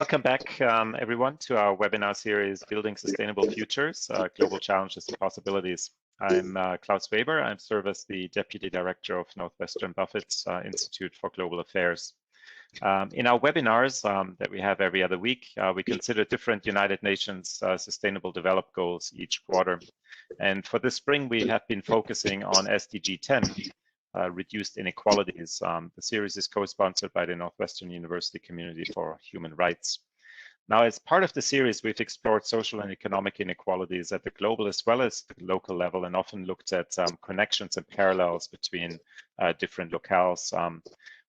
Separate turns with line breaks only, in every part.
Welcome back, everyone, to our webinar series, Building Sustainable Futures, Global Challenges and Possibilities. I'm Klaus Weber. I serve as the Deputy Director of Northwestern Buffet's Institute for Global Affairs. In our webinars that we have every other week, we consider different United Nations Sustainable Development Goals each quarter. And for this spring, we have been focusing on SDG 10, reduced inequalities. The series is co-sponsored by the Northwestern University Community for Human Rights. Now, as part of the series, we've explored social and economic inequalities at the global as well as the local level, and often looked at connections and parallels between different locales.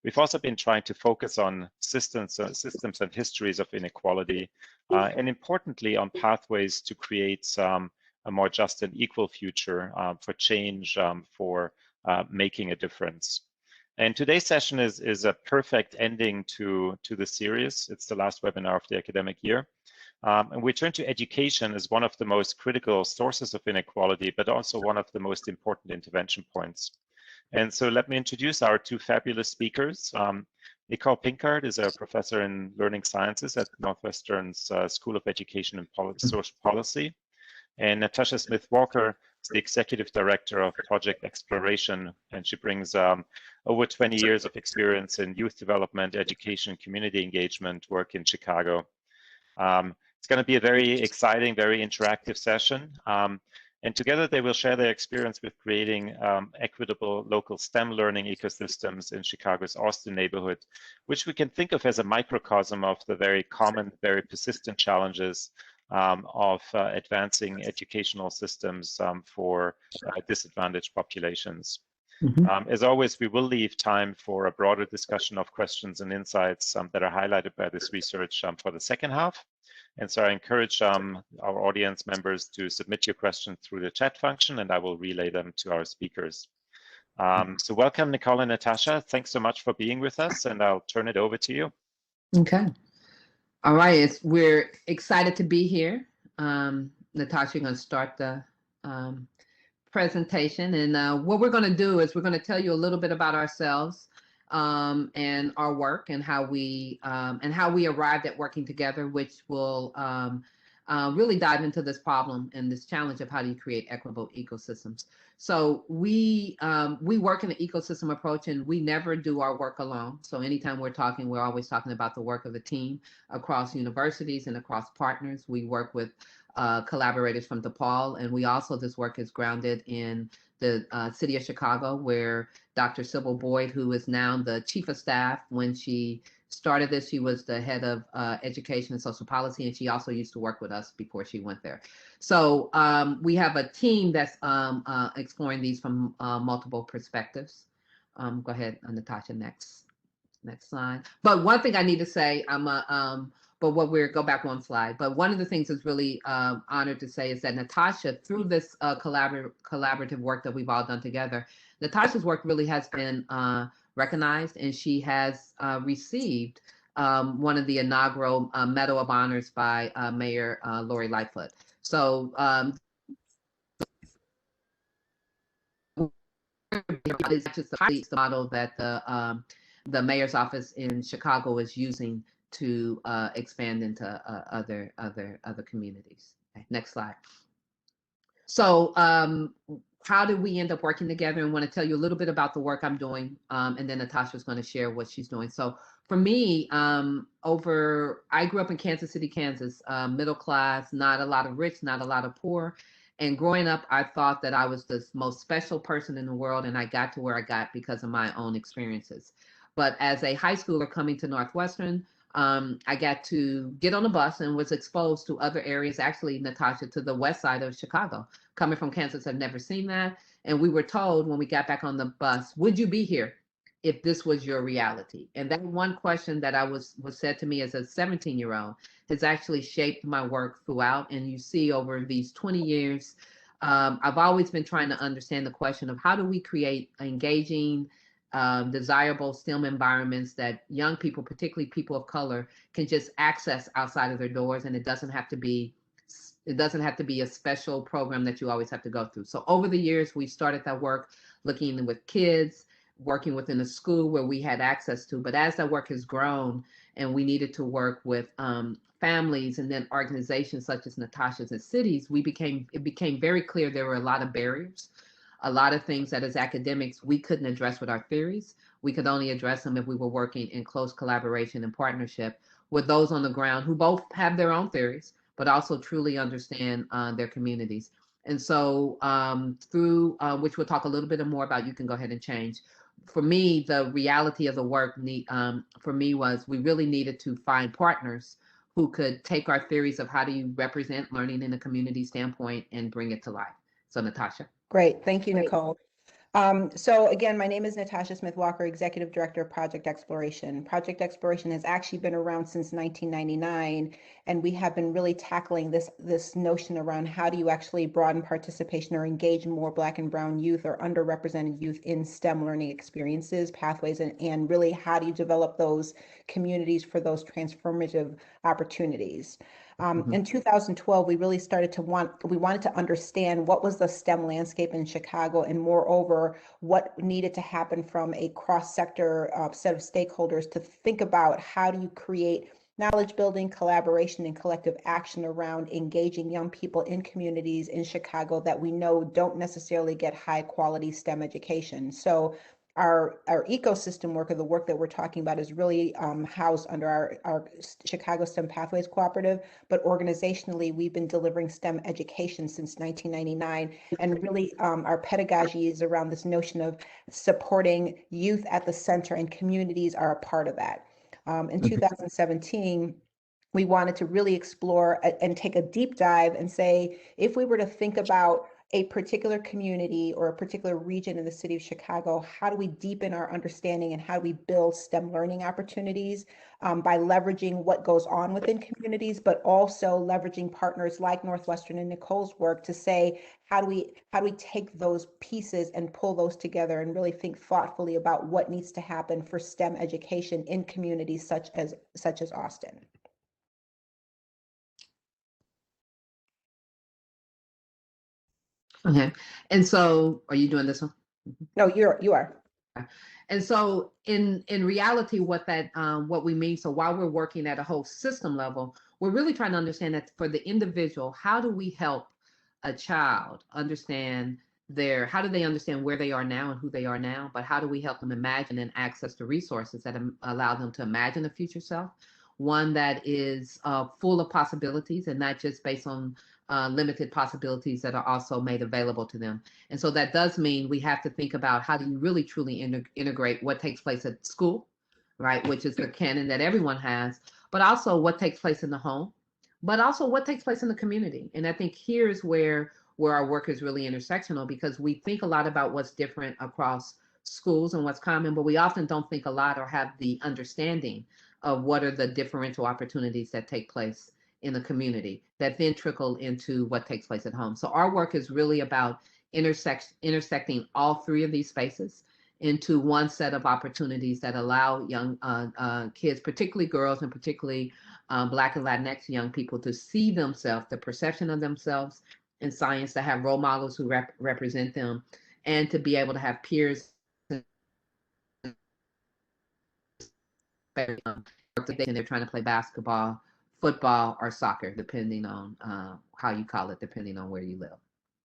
We've also been trying to focus on systems and histories of inequality, and importantly, on pathways to create a more just and equal future for change, for making a difference. And today's session is a perfect ending to the series. It's the last webinar of the academic year. And we turn to education as one of the most critical sources of inequality, but also one of the most important intervention points. And so let me introduce our two fabulous speakers. Nichole Pinkard is a professor in learning sciences at Northwestern's School of Education and Social Policy. And Natasha Smith-Walker is the Executive Director of Project Exploration, and she brings over 20 years of experience in youth development, education, community engagement work in Chicago. It's going to be a very exciting, very interactive session. And together they will share their experience with creating equitable local STEM learning ecosystems in Chicago's Austin neighborhood, which we can think of as a microcosm of the very common, very persistent challenges of advancing educational systems for disadvantaged populations. As always, we will leave time for a broader discussion of questions and insights that are highlighted by this research for the second half. And so I encourage our audience members to submit your questions through the chat function, and I will relay them to our speakers. So welcome, Nichole and Natasha. Thanks so much for being with us, and I'll turn it over to you.
Okay. All right, we're excited to be here. Natasha, you're going to start the presentation, and what we're going to do is we're going to tell you a little bit about ourselves and our work and how we arrived at working together, which will really dive into this problem and this challenge of how do you create equitable ecosystems. So we work in an ecosystem approach, and we never do our work alone. So anytime we're talking, we're always talking about the work of a team across universities and across partners. We work with collaborators from DePaul, and we also, this work is grounded in the city of Chicago, where Dr. Sybil Boyd, who is now the chief of staff, when she started this, she was the head of education and social policy, and she also used to work with us before she went there. So we have a team that's exploring these from multiple perspectives. Go ahead, Natasha, next slide. But one thing I need to say, go back one slide. But one of the things that's really honored to say is that Natasha, through this collaborative work that we've all done together, Natasha's work really has been recognized, and she has received one of the inaugural Medal of Honors by Mayor Lori Lightfoot. So it's just the model that the mayor's office in Chicago is using to expand into other communities. Okay, next slide. So how did we end up working together? And want to tell you a little bit about the work I'm doing, and then Natasha's going to share what she's doing. So for me, I grew up in Kansas City, Kansas, middle class, not a lot of rich, not a lot of poor. And growing up, I thought that I was the most special person in the world, and I got to where I got because of my own experiences. But as a high schooler coming to Northwestern, I got to get on a bus and was exposed to other areas, actually, Natasha, to the west side of Chicago. Coming from Kansas, I've never seen that. And we were told when we got back on the bus, would you be here if this was your reality? And that one question that was said to me as a 17-year-old has actually shaped my work throughout. And you see over these 20 years, I've always been trying to understand the question of how do we create engaging, desirable STEM environments that young people, particularly people of color, can just access outside of their doors, and it doesn't have to be a special program that you always have to go through. So over the years, we started that work looking with kids, working within a school where we had access to. But as that work has grown and we needed to work with families and then organizations such as Natasha's and cities, it became very clear there were a lot of barriers, a lot of things that as academics we couldn't address with our theories. We could only address them if we were working in close collaboration and partnership with those on the ground who both have their own theories, but also truly understand their communities. And so through, which we'll talk a little bit more about, you can go ahead and change. For me, the reality of the work for me was we really needed to find partners who could take our theories of how do you represent learning in a community standpoint and bring it to life. So Natasha.
Great, thank you, Nichole. So again, my name is Natasha Smith-Walker, Executive Director of Project Exploration. Project Exploration has actually been around since 1999, and we have been really tackling this notion around how do you actually broaden participation or engage more Black and Brown youth or underrepresented youth in STEM learning experiences, pathways, and really how do you develop those communities for those transformative opportunities. In 2012, we really started to we wanted to understand what was the STEM landscape in Chicago, and moreover, what needed to happen from a cross-sector set of stakeholders to think about how do you create knowledge building, collaboration, and collective action around engaging young people in communities in Chicago that we know don't necessarily get high quality STEM education. So our ecosystem work, or the work that we're talking about, is really housed under our Chicago STEM Pathways Cooperative, but organizationally, we've been delivering STEM education since 1999, and really our pedagogy is around this notion of supporting youth at the center, and communities are a part of that. In 2017, we wanted to really explore and take a deep dive and say, if we were to think about a particular community or a particular region in the city of Chicago, how do we deepen our understanding and how do we build STEM learning opportunities by leveraging what goes on within communities, but also leveraging partners like Northwestern and Nichole's work to say, how do we take those pieces and pull those together and really think thoughtfully about what needs to happen for STEM education in communities such as Austin.
Okay. And so are you doing this one?
No, you are.
And so in reality, what we mean, so while we're working at a whole system level, we're really trying to understand that for the individual, how do we help a child understand how do they understand where they are now and who they are now, but how do we help them imagine and access the resources that allow them to imagine a future self, one that is full of possibilities and not just based on limited possibilities that are also made available to them. And so that does mean we have to think about how do you really truly integrate what takes place at school, right, which is the canon that everyone has, but also what takes place in the home, but also what takes place in the community. And I think here's where our work is really intersectional, because we think a lot about what's different across schools and what's common, but we often don't think a lot or have the understanding of what are the differential opportunities that take place in the community that then trickle into what takes place at home. So our work is really about intersecting all three of these spaces into one set of opportunities that allow young kids, particularly girls and particularly Black and Latinx young people, to see themselves, the perception of themselves in science, to have role models who represent them, and to be able to have peers and they're trying to play basketball, football, or soccer, depending on how you call it, depending on where you live.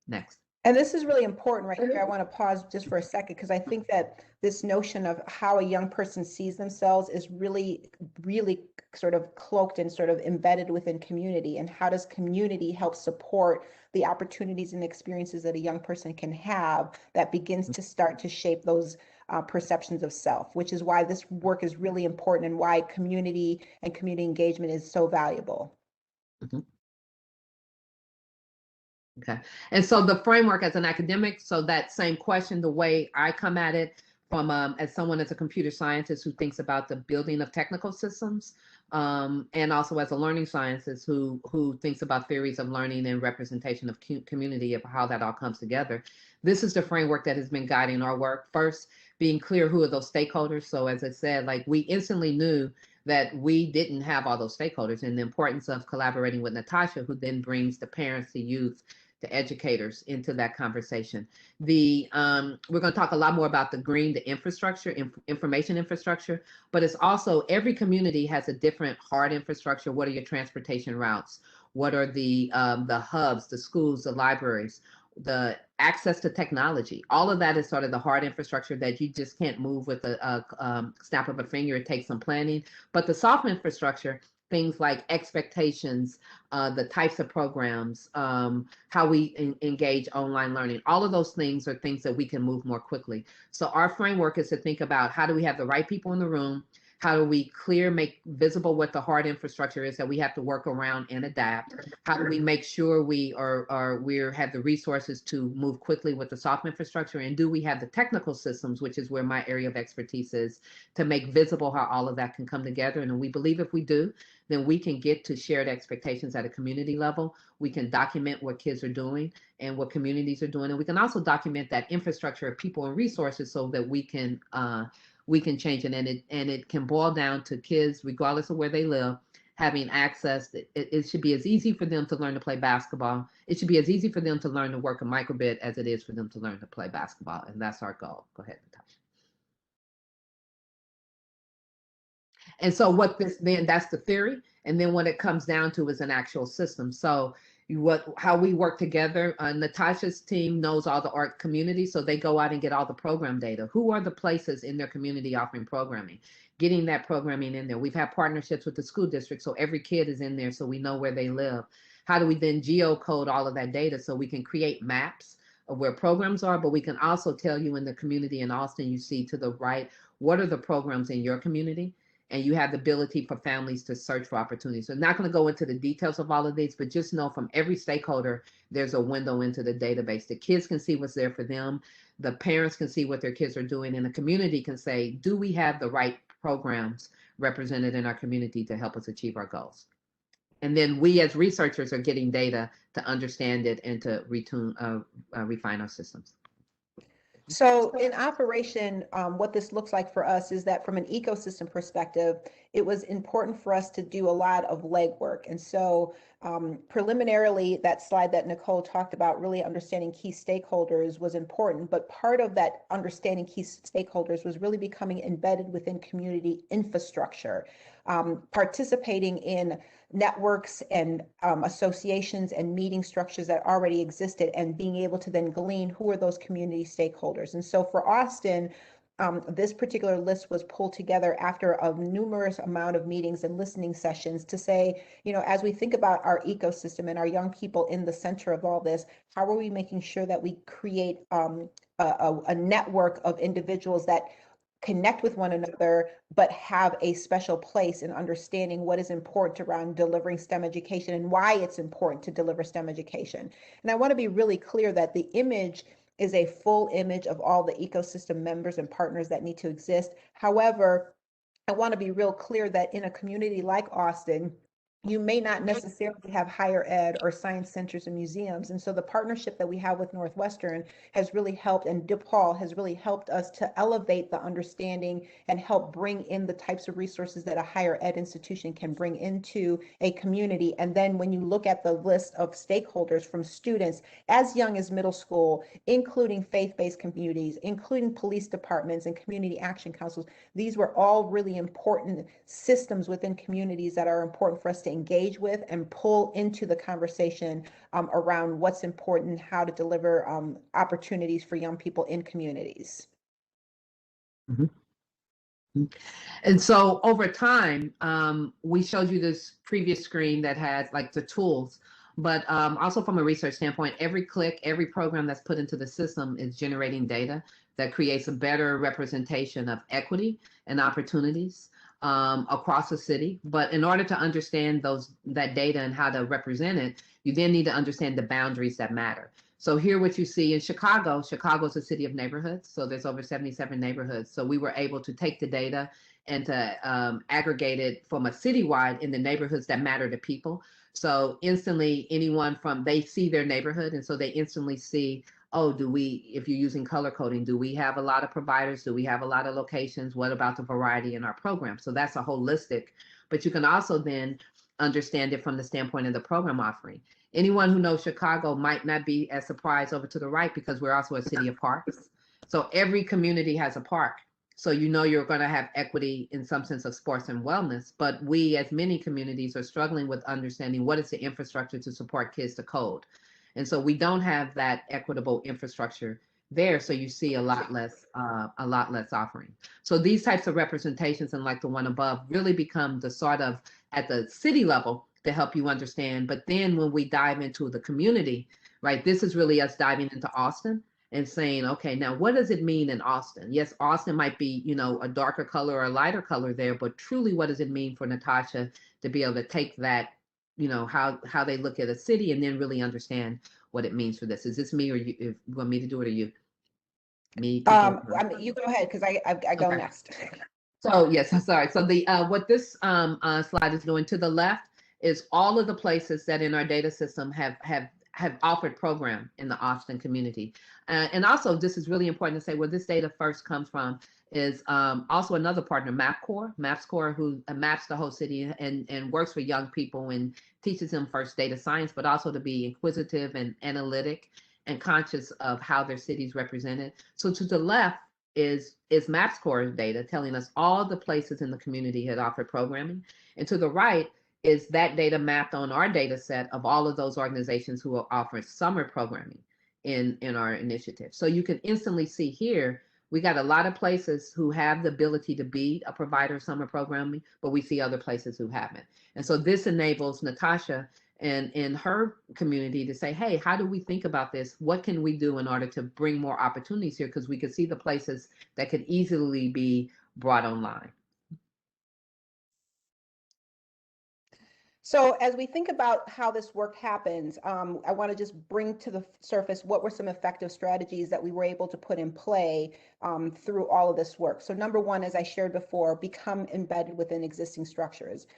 Next.
And this is really important right here. I want to pause just for a second, because I think that this notion of how a young person sees themselves is really, really sort of cloaked and sort of embedded within community. And how does community help support the opportunities and experiences that a young person can have that begins to start to shape those perceptions of self, which is why this work is really important and why community and community engagement is so valuable.
Mm-hmm. Okay. And so the framework as an academic, so that same question, the way I come at it from as someone as a computer scientist who thinks about the building of technical systems, and also as a learning scientist who thinks about theories of learning and representation of community, of how that all comes together. This is the framework that has been guiding our work. First, being clear who are those stakeholders. So as I said, like, we instantly knew that we didn't have all those stakeholders, and the importance of collaborating with Natasha, who then brings the parents, the youth, to educators into that conversation. We're going to talk a lot more about the green, the infrastructure, information infrastructure, but it's also every community has a different hard infrastructure. What are your transportation routes? What are the hubs, the schools, the libraries, the access to technology? All of that is sort of the hard infrastructure that you just can't move with a snap of a finger. It takes some planning. But the soft infrastructure, things like expectations, the types of programs, how we engage online learning, all of those things are things that we can move more quickly. So our framework is to think about how do we have the right people in the room? How do we make visible what the hard infrastructure is that we have to work around and adapt? How do we make sure we have the resources to move quickly with the soft infrastructure? And do we have the technical systems, which is where my area of expertise is, to make visible how all of that can come together? And we believe if we do, then we can get to shared expectations at a community level. We can document what kids are doing and what communities are doing. And we can also document that infrastructure of people and resources so that we can change it. And it can boil down to kids, regardless of where they live, having access. It should be as easy for them to learn to play basketball. It should be as easy for them to learn to work a microbit as it is for them to learn to play basketball. And that's our goal. Go ahead, Natasha. And so that's the theory. And then what it comes down to is an actual system. So how we work together, Natasha's team knows all the art communities, so they go out and get all the program data. Who are the places in their community offering programming? Getting that programming in there. We've had partnerships with the school district, so every kid is in there, so we know where they live. How do we then geocode all of that data so we can create maps of where programs are, but we can also tell you in the community in Austin, you see to the right, what are the programs in your community? And you have the ability for families to search for opportunities. So I'm not going to go into the details of all of these, but just know from every stakeholder, there's a window into the database. The kids can see what's there for them. The parents can see what their kids are doing, and the community can say, do we have the right programs represented in our community to help us achieve our goals? And then we as researchers are getting data to understand it and to refine our systems.
So in operation, what this looks like for us is that from an ecosystem perspective, it was important for us to do a lot of legwork. And so preliminarily, that slide that Nichole talked about, really understanding key stakeholders, was important. But part of that understanding key stakeholders was really becoming embedded within community infrastructure, participating in networks and associations and meeting structures that already existed, and being able to then glean who are those community stakeholders. And so for Austin, this particular list was pulled together after a numerous amount of meetings and listening sessions to say, as we think about our ecosystem and our young people in the center of all this, how are we making sure that we create a network of individuals that connect with one another, but have a special place in understanding what is important around delivering STEM education and why it's important to deliver STEM education. And I want to be really clear that the image is a full image of all the ecosystem members and partners that need to exist. However, I want to be real clear that in a community like Austin, you may not necessarily have higher ed or science centers and museums. And so the partnership that we have with Northwestern has really helped, and DePaul has really helped us to elevate the understanding and help bring in the types of resources that a higher ed institution can bring into a community. And then when you look at the list of stakeholders, from students as young as middle school, including faith-based communities, including police departments and community action councils, these were all really important systems within communities that are important for us to engage with and pull into the conversation around what's important, how to deliver opportunities for young people in communities.
Mm-hmm. And so over time, we showed you this previous screen that has like the tools, but also from a research standpoint, every click, every program that's put into the system is generating data that creates a better representation of equity and opportunities across the city. But in order to understand that data and how to represent it, you then need to understand the boundaries that matter. So here what you see in Chicago is a city of neighborhoods. So there's over 77 neighborhoods. So we were able to take the data and to aggregate it from a citywide in the neighborhoods that matter to people. So instantly they see their neighborhood, and so they instantly see, oh, if you're using color coding, do we have a lot of providers? Do we have a lot of locations? What about the variety in our program? So that's a holistic, but you can also then understand it from the standpoint of the program offering. Anyone who knows Chicago might not be as surprised over to the right because we're also a city of parks. So every community has a park. So you know you're going to have equity in some sense of sports and wellness, but we as many communities are struggling with understanding what is the infrastructure to support kids to code. And so we don't have that equitable infrastructure there. So you see a lot less offering. So these types of representations, and like the one above, really become the sort of at the city level to help you understand. But then when we dive into the community, right, this is really us diving into Austin and saying, okay, now what does it mean in Austin? Yes, Austin might be, you know, a darker color or a lighter color there, but truly what does it mean for Natasha to be able to take that, you know, how they look at a city and then really understand what it means for this? Is this me or you, if you want me to do it or you? Me to
you go ahead because I go
Okay.
next.
So yes, I'm sorry. So the what this slide is doing to the left is all of the places that in our data system have offered program in the Austin community. And also this is really important to say where this data first comes from is also another partner, MapsCore, who maps the whole city and works with young people and teaches them first data science, but also to be inquisitive and analytic and conscious of how their city's represented. So to the left is MapsCore data telling us all the places in the community had offered programming. And to the right is that data mapped on our data set of all of those organizations who are offering summer programming in our initiative. So you can instantly see here, we got a lot of places who have the ability to be a provider of summer programming, but we see other places who haven't. And so this enables Natasha and in her community to say, hey, how do we think about this? What can we do in order to bring more opportunities here? Because we could see the places that could easily be brought online.
So as we think about how this work happens, I want to just bring to the surface what were some effective strategies that we were able to put in play through all of this work. So number one, as I shared before, become embedded within existing structures.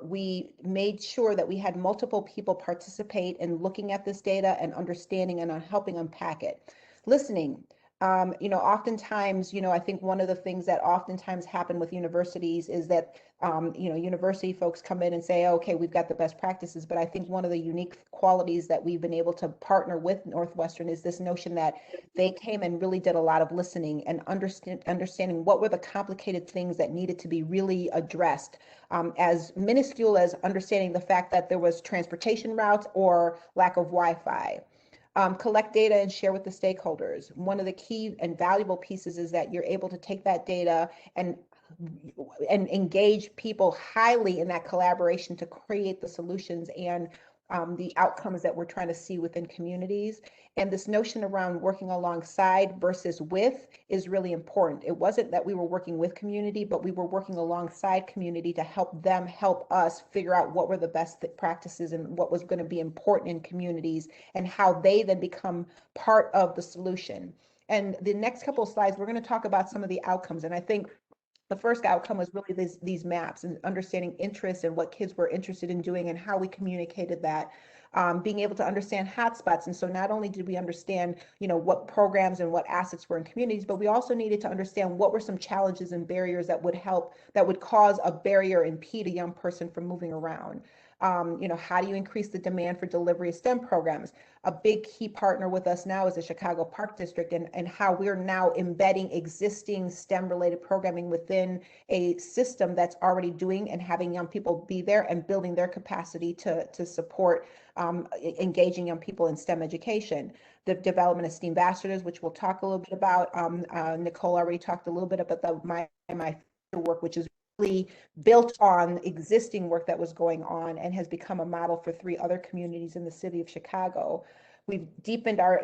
We made sure that we had multiple people participate in looking at this data and understanding and helping unpack it. Listening. You know, oftentimes, you know, I think one of the things that oftentimes happen with universities is that, you know, university folks come in and say, okay, we've got the best practices. But I think one of the unique qualities that we've been able to partner with Northwestern is this notion that they came and really did a lot of listening and understanding what were the complicated things that needed to be really addressed, as minuscule as understanding the fact that there was transportation routes or lack of Wi-Fi. Collect data and share with the stakeholders. One of the key and valuable pieces is that you're able to take that data and engage people highly in that collaboration to create the solutions and the outcomes that we're trying to see within communities. And this notion around working alongside versus with is really important. It wasn't that we were working with community, but we were working alongside community to help them help us figure out what were the best practices and what was going to be important in communities and how they then become part of the solution. And the next couple of slides, we're going to talk about some of the outcomes. And I think the first outcome was really these maps and understanding interest and what kids were interested in doing and how we communicated that. Being able to understand hotspots. And so not only did we understand, you know, what programs and what assets were in communities, but we also needed to understand what were some challenges and barriers that would cause a barrier, impede a young person from moving around. You know, how do you increase the demand for delivery of STEM programs? A big key partner with us now is the Chicago Park District and how we're now embedding existing STEM related programming within a system that's already doing and having young people be there and building their capacity to support engaging young people in STEM education. The development of STEAM ambassadors, which we'll talk a little bit about. Nichole already talked a little bit about the my work, which is built on existing work that was going on and has become a model for 3 other communities in the city of Chicago. We've deepened our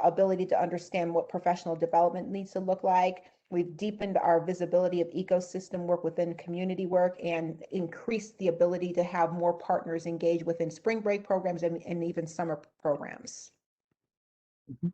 ability to understand what professional development needs to look like. We've deepened our visibility of ecosystem work within community work and increased the ability to have more partners engage within spring break programs and even summer programs. Mm-hmm.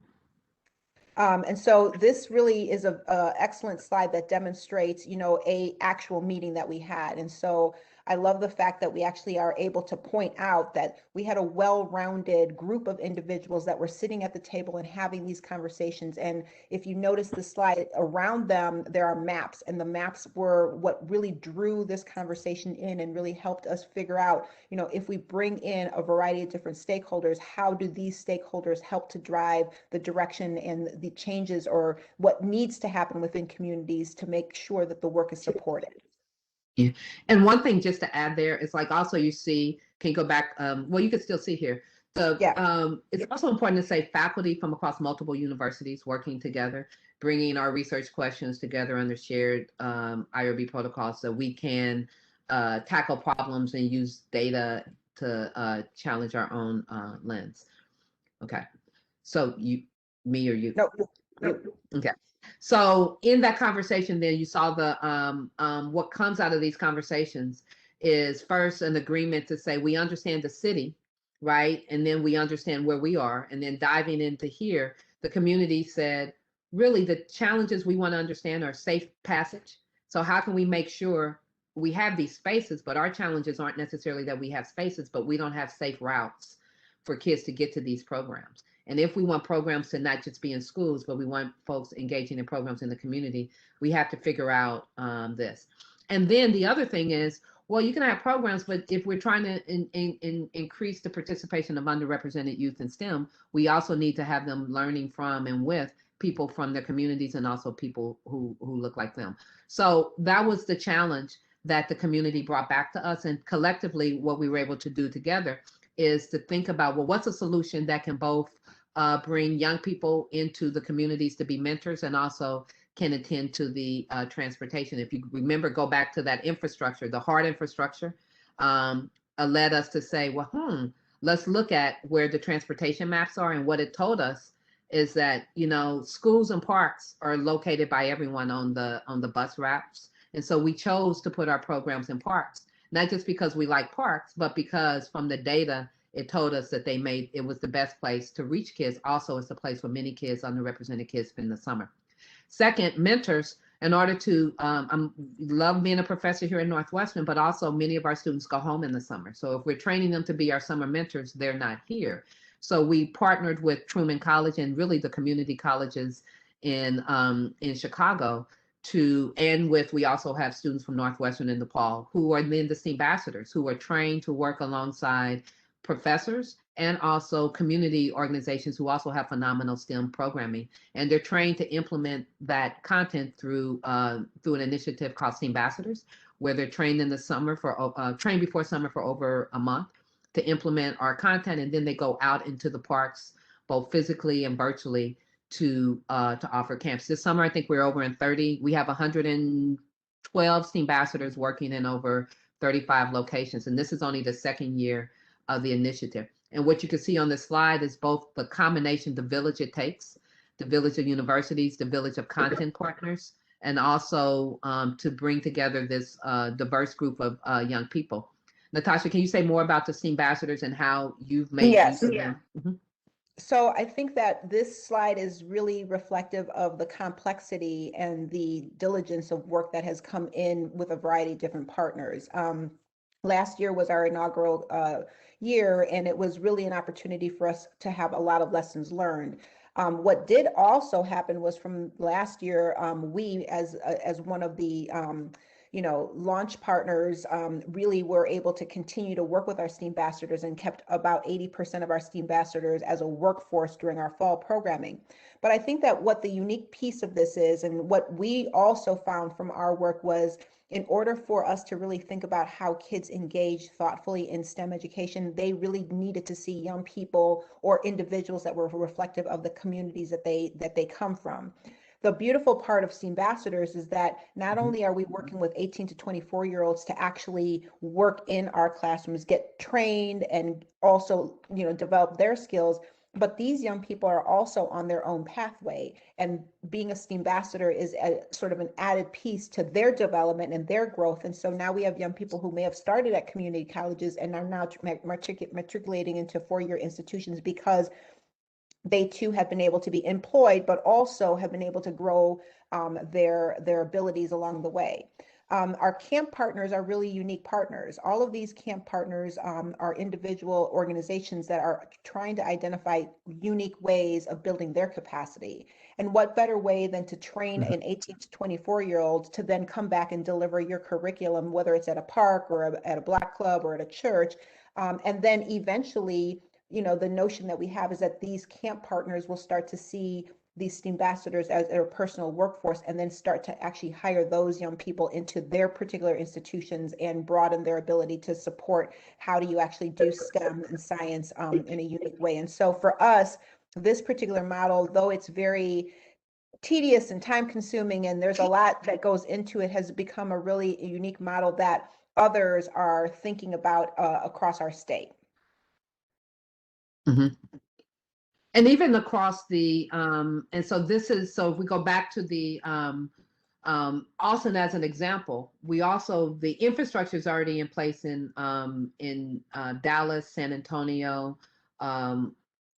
And so this really is a excellent slide that demonstrates, you know, a actual meeting that we had. And so I love the fact that we actually are able to point out that we had a well-rounded group of individuals that were sitting at the table and having these conversations. And if you notice the slide around them, there are maps, and the maps were what really drew this conversation in and really helped us figure out, you know, if we bring in a variety of different stakeholders, how do these stakeholders help to drive the direction and the changes or what needs to happen within communities to make sure that the work is supported.
Yeah. And one thing just to add there is like also you see, can you go back? Well, you can still see here. So it's also important to say faculty from across multiple universities working together, bringing our research questions together under shared IRB protocols so we can tackle problems and use data to challenge our own lens. Okay. So me or you?
No.
Okay. So in that conversation, then you saw the what comes out of these conversations is first an agreement to say we understand the city, right? And then we understand where we are. And then diving into here, the community said, really the challenges we want to understand are safe passage. So how can we make sure we have these spaces, but our challenges aren't necessarily that we have spaces, but we don't have safe routes for kids to get to these programs. And if we want programs to not just be in schools, but we want folks engaging in programs in the community, we have to figure out this. And then the other thing is, well, you can have programs, but if we're trying to increase the participation of underrepresented youth in STEM, we also need to have them learning from and with people from their communities and also people who look like them. So that was the challenge that the community brought back to us. And collectively, what we were able to do together is to think about, well, what's a solution that can both bring young people into the communities to be mentors and also can attend to the transportation. If you remember, go back to that infrastructure, the hard infrastructure led us to say, well, let's look at where the transportation maps are. And what it told us is that, you know, schools and parks are located by everyone on the bus routes. And so we chose to put our programs in parks, not just because we like parks, but because from the data, it told us that it was the best place to reach kids. Also, it's a place where many kids, underrepresented kids, spend the summer. Second, mentors. In order to, I love being a professor here at Northwestern, but also many of our students go home in the summer. So if we're training them to be our summer mentors, they're not here. So we partnered with Truman College and really the community colleges in Chicago we also have students from Northwestern and DePaul who are then the STEAM ambassadors who are trained to work alongside professors and also community organizations who also have phenomenal STEM programming. And they're trained to implement that content through an initiative called STEAM Ambassadors, where they're trained in the summer trained before summer for over a month to implement our content. And then they go out into the parks, both physically and virtually, to offer camps. This summer, I think we're over in 30. We have 112 STEAM ambassadors working in over 35 locations. And this is only the second year of the initiative. And what you can see on this slide is both the combination, the village it takes, the village of universities, the village of content partners, and also to bring together this diverse group of young people. Natasha, can you say more about the STEAM ambassadors and how you've made use of them? Mm-hmm.
So I think that this slide is really reflective of the complexity and the diligence of work that has come in with a variety of different partners. Last year was our inaugural year, and it was really an opportunity for us to have a lot of lessons learned. What did also happen was from last year, we as one of the launch partners really were able to continue to work with our STEAM ambassadors and kept about 80% of our STEAM ambassadors as a workforce during our fall programming. But I think that what the unique piece of this is, and what we also found from our work was, in order for us to really think about how kids engage thoughtfully in STEM education, they really needed to see young people or individuals that were reflective of the communities that they come from. The beautiful part of STEAM ambassadors is that not only are we working with 18 to 24-year-olds to actually work in our classrooms, get trained, and also develop their skills, but these young people are also on their own pathway, and being a STEAM ambassador is a sort of an added piece to their development and their growth. And so now we have young people who may have started at community colleges and are now matriculating into four-year institutions because they too have been able to be employed, but also have been able to grow their abilities along the way. Our camp partners are really unique partners. All of these camp partners are individual organizations that are trying to identify unique ways of building their capacity. And what better way than to train an 18 to 24-year-old to then come back and deliver your curriculum, whether it's at a park or at a Black club or at a church. And then eventually, the notion that we have is that these camp partners will start to see these ambassadors as their personal workforce, and then start to actually hire those young people into their particular institutions and broaden their ability to support how do you actually do STEM and science in a unique way. And so for us, this particular model, though it's very tedious and time consuming and there's a lot that goes into it, has become a really unique model that others are thinking about across our state.
Mm-hmm. And even across the, and so this is, so if we go back to the, Austin as an example, we also, the infrastructure is already in place in Dallas, San Antonio,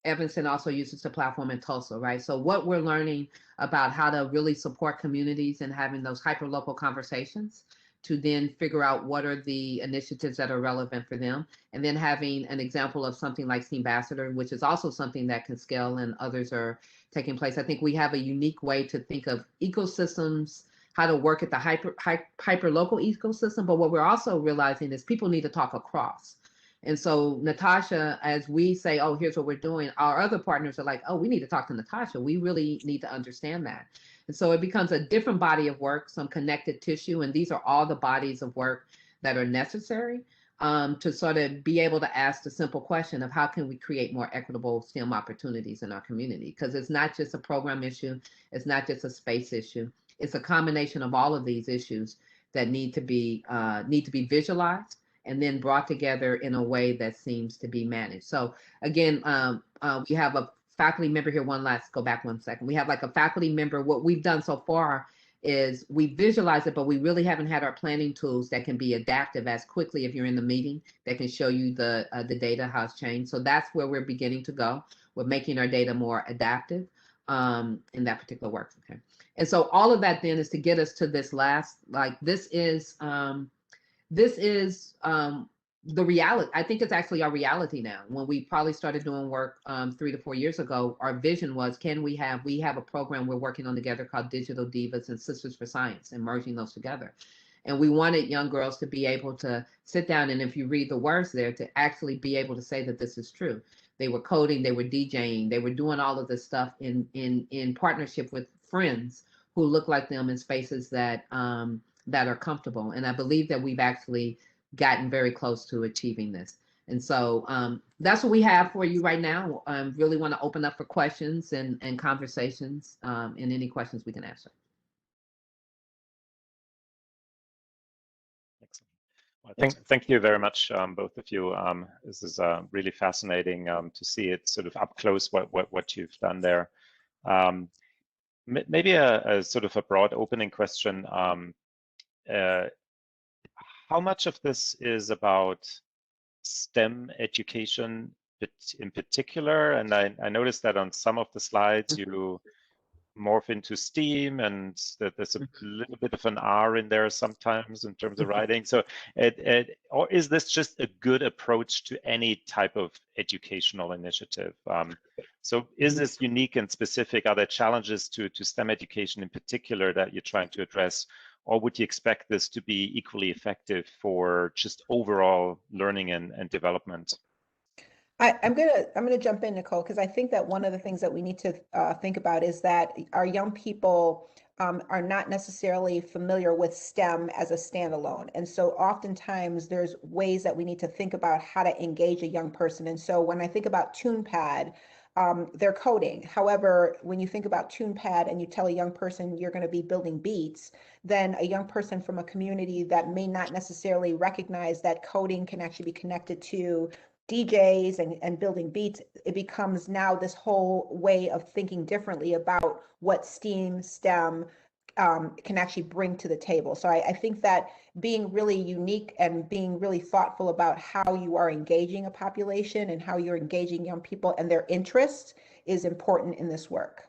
Evanston also uses the platform in Tulsa, right? So what we're learning about how to really support communities and having those hyper-local conversations to then figure out what are the initiatives that are relevant for them. And then having an example of something like Ambassador, which is also something that can scale and others are taking place. I think we have a unique way to think of ecosystems, how to work at the hyper-local ecosystem. But what we're also realizing is people need to talk across. And so Natasha, as we say, oh, here's what we're doing, our other partners are like, oh, we need to talk to Natasha. We really need to understand that. And so it becomes a different body of work, some connected tissue. And these are all the bodies of work that are necessary to sort of be able to ask the simple question of how can we create more equitable STEM opportunities in our community? Because it's not just a program issue. It's not just a space issue. It's a combination of all of these issues that need to be visualized and then brought together in a way that seems to be managed. So again, we have a faculty member here. Go back one second. We have like a faculty member. What we've done so far is we visualize it, but we really haven't had our planning tools that can be adaptive as quickly if you're in the meeting, that can show you the data, how it's changed. So that's where we're beginning to go. We're making our data more adaptive in that particular work. Okay. And so all of that then is to get us to this last, like this is the reality. I think it's actually our reality now. When we probably started doing work 3 to 4 years ago, our vision was, we have a program we're working on together called Digital Divas and Sisters for Science, and merging those together. And we wanted young girls to be able to sit down, and if you read the words there, to actually be able to say that this is true. They were coding, they were DJing, they were doing all of this stuff in partnership with friends who look like them in spaces that are comfortable. And I believe that we've actually gotten very close to achieving this. And so that's what we have for you right now. I really want to open up for questions and conversations and any questions we can answer.
Excellent. Well, thank you very much, both of you. This is really fascinating to see it sort of up close, what you've done there. Maybe a sort of a broad opening question. How much of this is about STEM education in particular? And I noticed that on some of the slides you morph into STEAM, and that there's a little bit of an R in there sometimes in terms of writing. So or is this just a good approach to any type of educational initiative? So is this unique and specific? Are there challenges to STEM education in particular that you're trying to address? Or would you expect this to be equally effective for just overall learning and development?
I'm gonna jump in, Nichole, because I think that one of the things that we need to think about is that our young people are not necessarily familiar with STEM as a standalone. And so oftentimes there's ways that we need to think about how to engage a young person. And so when I think about TunePad, they're coding. However, when you think about TunePad and you tell a young person you're going to be building beats, then a young person from a community that may not necessarily recognize that coding can actually be connected to DJs and building beats, it becomes now this whole way of thinking differently about what STEM can actually bring to the table. So I think that being really unique and being really thoughtful about how you are engaging a population and how you're engaging young people and their interests is important in this work.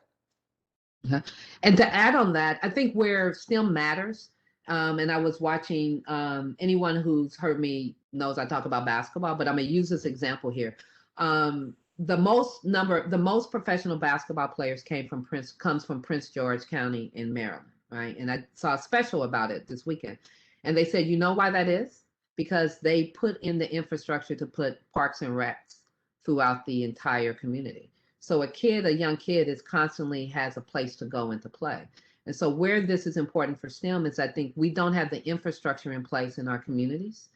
And to add on that, I think where STEM matters, and I was watching, anyone who's heard me knows I talk about basketball, but I'm gonna use this example here. The most professional basketball players comes from Prince George County in Maryland, right? And I saw a special about it this weekend. And they said, you know why that is? Because they put in the infrastructure to put parks and recs throughout the entire community. So a young kid is constantly has a place to go and to play. And so where this is important for STEM is I think we don't have the infrastructure in place in our communities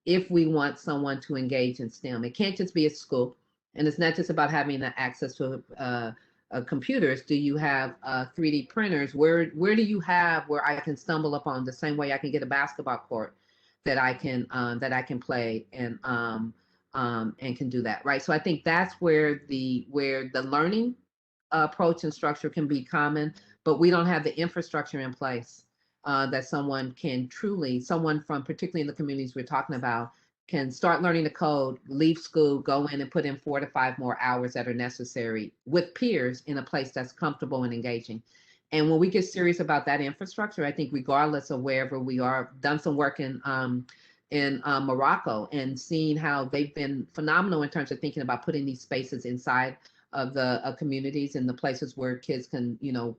if we want someone to engage in STEM. It can't just be at school. And it's not just about having the access to computers. Do you have 3D printers? Where do you have where I can stumble upon the same way I can get a basketball court that I can play and can do that, right? So I think that's where the learning approach and structure can be common, but we don't have the infrastructure in place that someone from particularly in the communities we're talking about can start learning the code, leave school, go in and put in 4 to 5 more hours that are necessary with peers in a place that's comfortable and engaging. And when we get serious about that infrastructure, I think regardless of wherever we are, done some work in Morocco and seeing how they've been phenomenal in terms of thinking about putting these spaces inside of the communities and the places where kids can,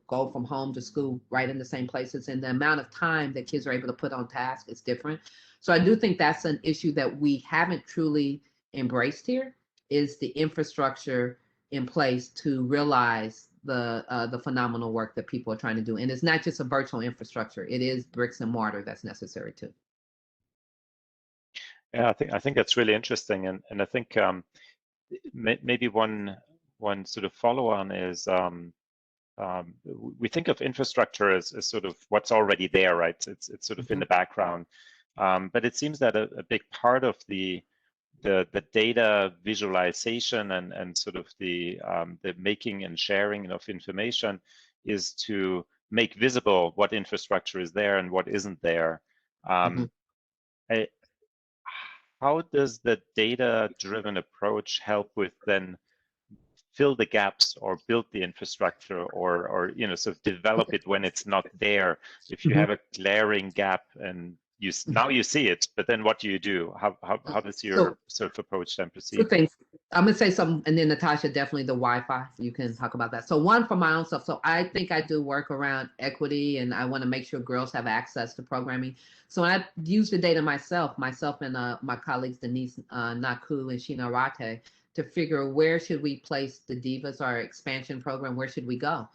go from home to school right in the same places. And the amount of time that kids are able to put on task is different. So I do think that's an issue that we haven't truly embraced here, is the infrastructure in place to realize the phenomenal work that people are trying to do. And it's not just a virtual infrastructure; it is bricks and mortar that's necessary too.
Yeah, I think that's really interesting, and I think maybe one sort of follow on is we think of infrastructure as sort of what's already there, right? It's sort of in the background. But it seems that a big part of the data visualization and sort of the making and sharing of information is to make visible what infrastructure is there and what isn't there. How does the data-driven approach help with then fill the gaps or build the infrastructure or sort of develop it when it's not there? If you have a glaring gap and now you see it, but then what do you do? How does your sort of approach then proceed?
Two things. I'm gonna say something, and then Natasha, definitely the Wi-Fi. You can talk about that. So one for my own stuff. So I think I do work around equity, and I want to make sure girls have access to programming. So I use the data myself and my colleagues Denise Naku and Sheena Rate to figure where should we place the Divas, our expansion program. Where should we go?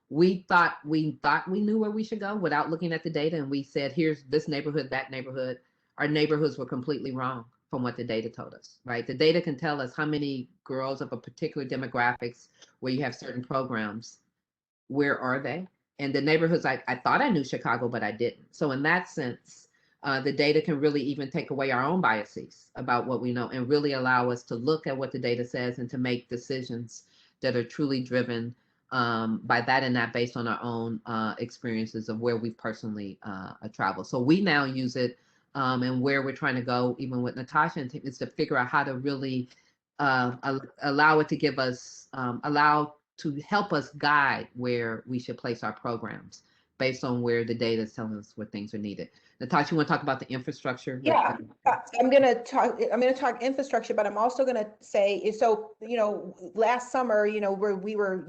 We thought we knew where we should go without looking at the data, and we said, here's this neighborhood, that neighborhood. Our neighborhoods were completely wrong from what the data told us, right? The data can tell us how many girls of a particular demographics where you have certain programs, where are they? And the neighborhoods, I thought I knew Chicago, but I didn't. So in that sense, the data can really even take away our own biases about what we know and really allow us to look at what the data says and to make decisions that are truly driven by that and not based on our own experiences of where we've personally traveled. So we now use it and where we're trying to go, even with Natasha, is to figure out how to really allow it to give us, to help us guide where we should place our programs based on where the data is telling us where things are needed. Natasha, you want to talk about the infrastructure?
Yeah, I'm going to talk infrastructure, but I'm also going to say, so, last summer, where we were,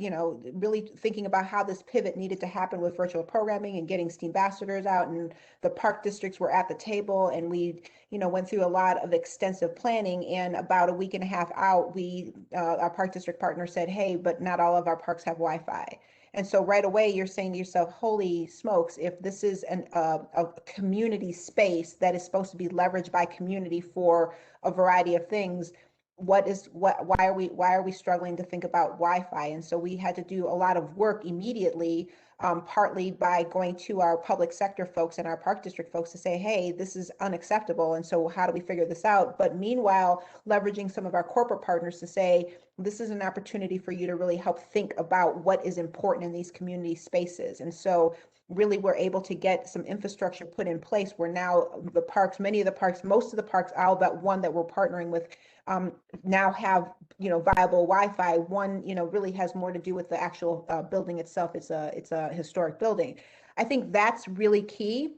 really thinking about how this pivot needed to happen with virtual programming and getting STEAM ambassadors out, and the park districts were at the table, and we, went through a lot of extensive planning. And about a week and a half out, our park district partner said, hey, but not all of our parks have Wi-Fi. And so right away, you're saying to yourself, holy smokes, if this is a community space that is supposed to be leveraged by community for a variety of things, why are we struggling to think about Wi-Fi? And so we had to do a lot of work immediately, partly by going to our public sector folks and our park district folks to say, hey, this is unacceptable. And so how do we figure this out? But meanwhile, leveraging some of our corporate partners to say, this is an opportunity for you to really help think about what is important in these community spaces. And so really we're able to get some infrastructure put in place where now the parks, most of the parks, all but one that we're partnering with, now have, viable Wi-Fi. One, really has more to do with the actual building itself. It's a historic building. I think that's really key.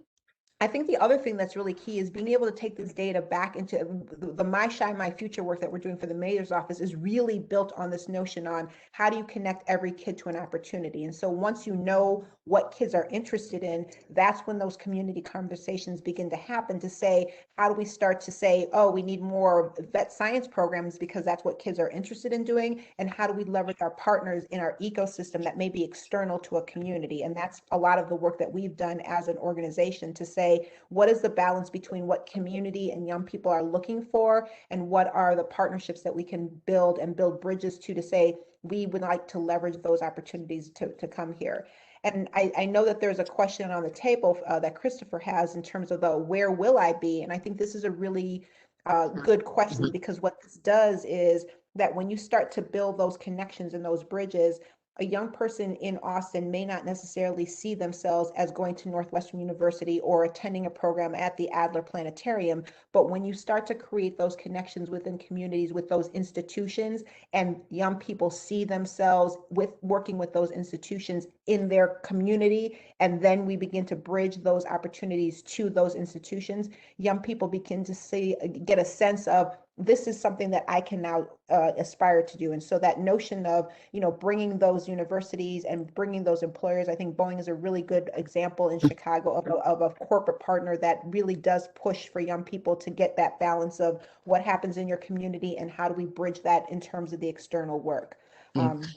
I think the other thing that's really key is being able to take this data back into the My Shine, My Future work that we're doing for the mayor's office is really built on this notion on how do you connect every kid to an opportunity. And so once you know what kids are interested in, that's when those community conversations begin to happen to say, how do we start to say, oh, we need more vet science programs because that's what kids are interested in doing. And how do we leverage our partners in our ecosystem that may be external to a community? And that's a lot of the work that we've done as an organization to say, what is the balance between what community and young people are looking for and what are the partnerships that we can build and build bridges to say, we would like to leverage those opportunities to come here. And I know that there's a question on the table that Christopher has in terms of the where will I be? And I think this is a really good question, because what this does is that when you start to build those connections and those bridges, a young person in Austin may not necessarily see themselves as going to Northwestern University or attending a program at the Adler Planetarium. But when you start to create those connections within communities with those institutions, and young people see themselves with working with those institutions in their community, and then we begin to bridge those opportunities to those institutions, young people begin to get a sense of, this is something that I can now aspire to do. And so that notion of, bringing those universities and bringing those employers, I think Boeing is a really good example in Chicago of a corporate partner that really does push for young people to get that balance of what happens in your community and how do we bridge that in terms of the external work.
And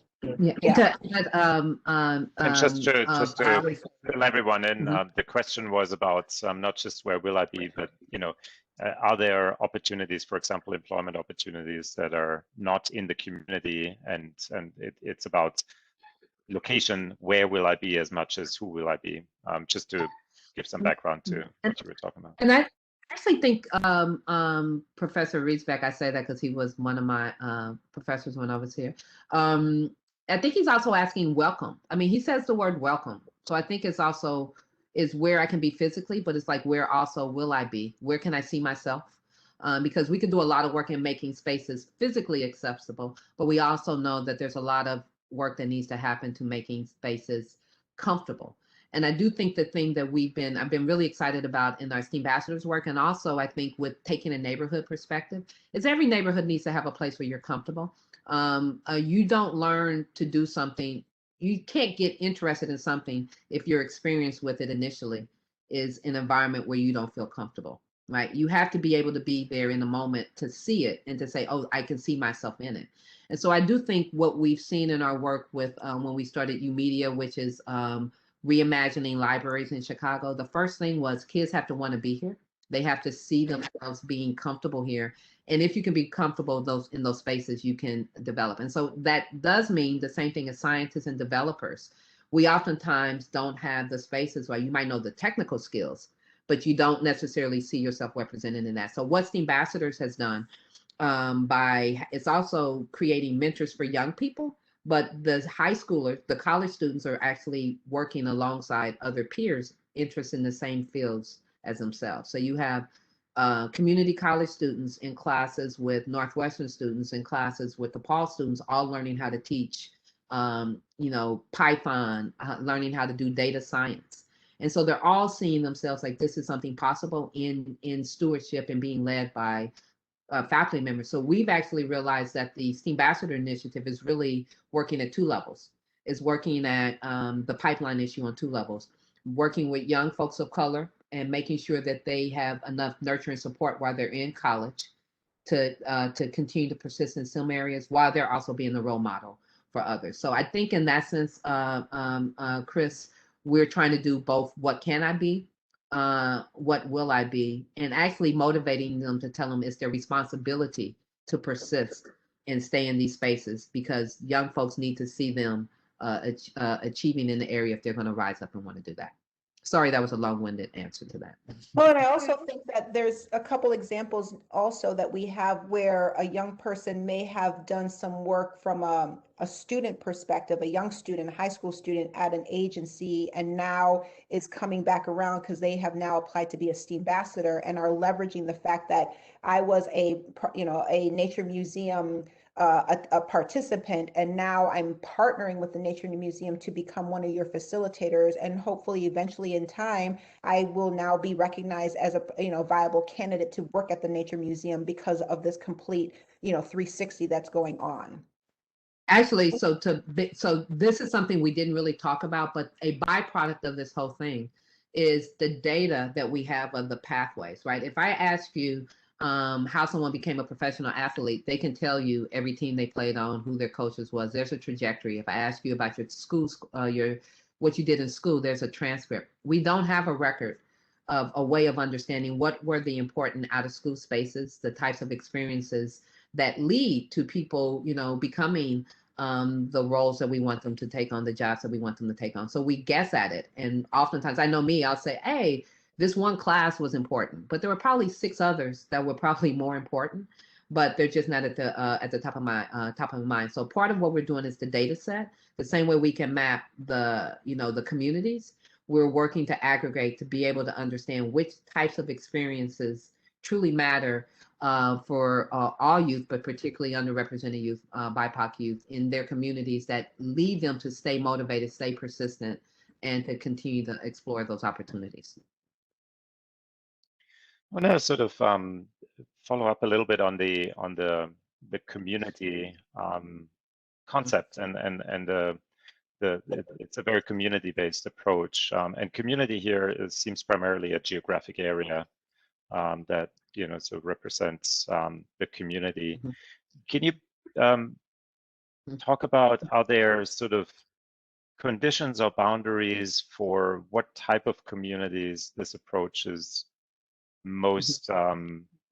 just to fill everyone in, the question was about not just where will I be, but are there opportunities, for example, employment opportunities that are not in the community, and it's about location, where will I be as much as who will I be, just to give some background to what you were talking about.
And I actually think Professor Riesbeck, I say that because he was one of my professors when I was here. I think he's also asking welcome. I mean, he says the word welcome. So I think it's also is where I can be physically, but it's like, where also will I be? Where can I see myself? Because we can do a lot of work in making spaces physically accessible, but we also know that there's a lot of work that needs to happen to making spaces comfortable. And I do think the thing that I've been really excited about in our STEAM ambassadors work, and also I think with taking a neighborhood perspective, is every neighborhood needs to have a place where you're comfortable. You don't learn to do something, you can't get interested in something if your experience with it initially is an environment where you don't feel comfortable, right? You have to be able to be there in the moment to see it and to say, oh, I can see myself in it. And so I do think what we've seen in our work with when we started UMedia, which is reimagining libraries in Chicago, the first thing was kids have to want to be here. They have to see themselves being comfortable here. And if you can be comfortable in those spaces, you can develop. And so that does mean the same thing as scientists and developers. We oftentimes don't have the spaces where you might know the technical skills, but you don't necessarily see yourself represented in that. So what STEAM Ambassadors has done it's also creating mentors for young people, but the high schoolers, the college students are actually working alongside other peers interested in the same fields as themselves. So you have community college students in classes with Northwestern students, in classes with DePaul students, all learning how to teach, Python, learning how to do data science. And so they're all seeing themselves like this is something possible in stewardship and being led by faculty members. So we've actually realized that the STEAM Ambassador Initiative is really working at two levels. It's working at the pipeline issue on two levels, working with young folks of color and making sure that they have enough nurturing support while they're in college to continue to persist in some areas while they're also being the role model for others. So I think in that sense, Chris, we're trying to do both what can I be, what will I be, and actually motivating them to tell them it's their responsibility to persist and stay in these spaces, because young folks need to see them achieving in the area if they're going to rise up and want to do that. Sorry, that was a long-winded answer to that.
Well, and I also think that there's a couple examples also that we have where a young person may have done some work from a student perspective, a young student, a high school student at an agency, and now is coming back around because they have now applied to be a STEAM ambassador and are leveraging the fact that I was a nature museum a participant, and now I'm partnering with the Nature Museum to become one of your facilitators, and hopefully eventually in time I will now be recognized as a viable candidate to work at the Nature Museum because of this complete 360 that's going on.
Actually, so this is something we didn't really talk about, but a byproduct of this whole thing is the data that we have of the pathways, right? If I ask you how someone became a professional athlete, they can tell you every team they played on, who their coaches was. There's a trajectory. If I ask you about your school, what you did in school, there's a transcript. We don't have a record of a way of understanding what were the important out of school spaces, the types of experiences that lead to people, becoming the roles that we want them to take on, the jobs that we want them to take on. So we guess at it. And oftentimes, I know me, I'll say, hey, this one class was important, but there were probably 6 others that were probably more important, but they're just not at the top of my mind. So part of what we're doing is the data set. The same way we can map the communities, we're working to aggregate to be able to understand which types of experiences truly matter for all youth, but particularly underrepresented youth, BIPOC youth in their communities, that lead them to stay motivated, stay persistent, and to continue to explore those opportunities.
I want to sort of follow up a little bit on the community concept, and it's a very community-based approach, and community here seems primarily a geographic area that sort of represents the community.
Mm-hmm.
Can you talk about, are there sort of conditions or boundaries for what type of communities this approach is most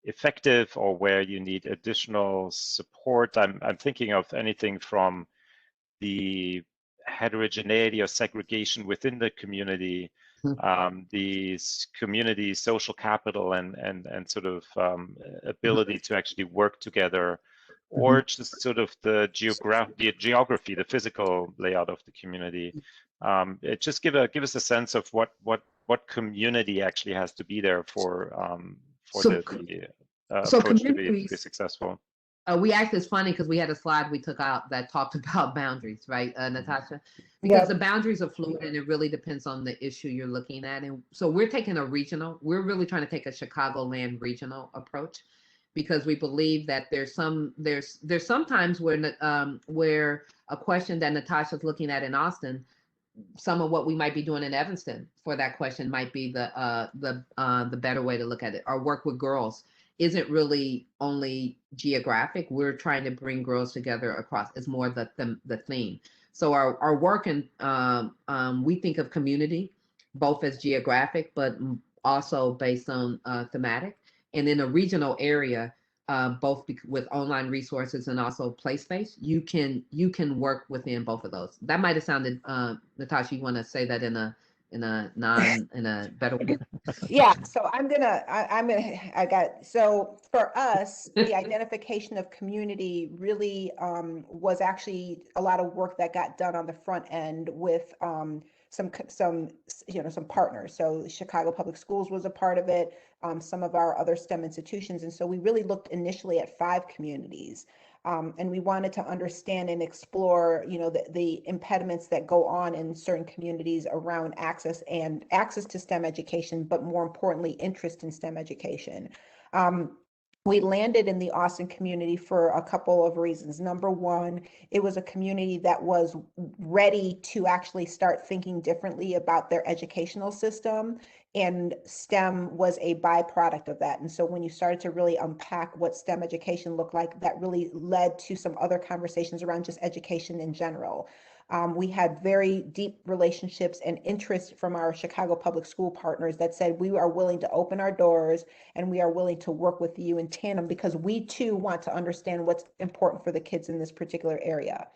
effective, or where you need additional support? I'm thinking of anything from the heterogeneity or segregation within the community, the community social capital and sort of ability to actually work together, or just sort of the geography, the physical layout of the community. Just give us a sense of what community actually has to be there for the approach to be successful.
We actually, it's funny because we had a slide we took out that talked about boundaries, right, Natasha? Because the boundaries are fluid and it really depends on the issue you're looking at. And so we're really trying to take a Chicagoland regional approach, because we believe that there's sometimes where a question that Natasha's looking at in Austin, some of what we might be doing in Evanston for that question might be the better way to look at it. Our work with girls isn't really only geographic. We're trying to bring girls together across. It's more the theme. So our work, and we think of community both as geographic, but also based on thematic. And in a regional area, both with online resources and also place-based, you can work within both of those. That might have sounded, Natasha, you want to say that in a better way?
Yeah, so so for us, the identification of community really was actually a lot of work that got done on the front end with some partners. So Chicago Public Schools was a part of it, some of our other STEM institutions. And so we really looked initially at 5 communities. And we wanted to understand and explore, the impediments that go on in certain communities around access to STEM education, but more importantly, interest in STEM education. We landed in the Austin community for a couple of reasons. Number one, it was a community that was ready to actually start thinking differently about their educational system, and STEM was a byproduct of that. And so when you started to really unpack what STEM education looked like, that really led to some other conversations around just education in general. We had very deep relationships and interest from our Chicago Public School partners that said, we are willing to open our doors and we are willing to work with you in tandem, because we too want to understand what's important for the kids in this particular area.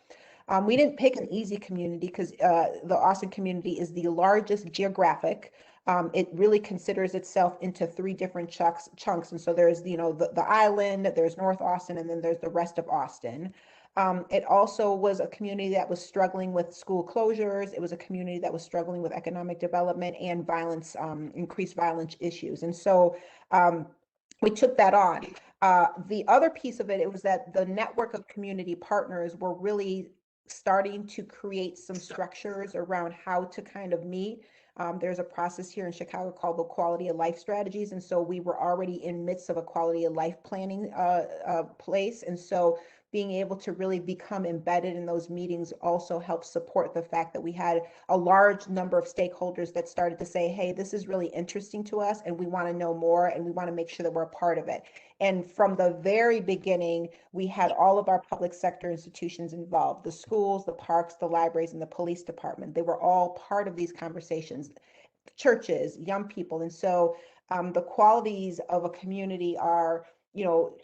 We didn't pick an easy community because the Austin community is the largest geographic. It really considers itself into 3 different chunks. And so there's, the island, there's North Austin, and then there's the rest of Austin. It also was a community that was struggling with school closures. It was a community that was struggling with economic development and violence, increased violence issues. And so we took that on. The other piece of it, it was that the network of community partners were really starting to create some structures around how to kind of meet. There's a process here in Chicago called the quality of life strategies. And so we were already in midst of a quality of life planning place. And so being able to really become embedded in those meetings also helps support the fact that we had a large number of stakeholders that started to say, hey, this is really interesting to us and we want to know more and we want to make sure that we're a part of it. And from the very beginning, we had all of our public sector institutions involved, the schools, the parks, the libraries, and the police department. They were all part of these conversations, churches, young people. And so the qualities of a community are,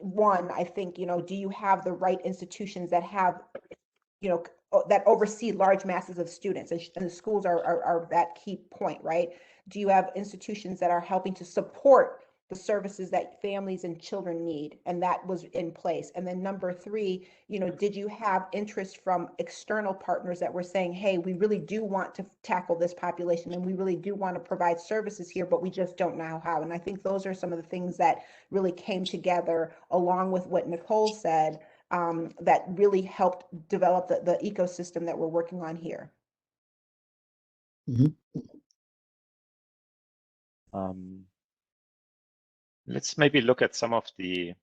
one, I think, do you have the right institutions that have, that oversee large masses of students, and the schools are that key point, right? Do you have institutions that are helping to support the services that families and children need? And that was in place. And then number three, did you have interest from external partners that were saying, hey, we really do want to tackle this population and we really do want to provide services here, but we just don't know how. And I think those are some of the things that really came together along with what Nichole said, that really helped develop the ecosystem that we're working on here.
Let's maybe look at some of the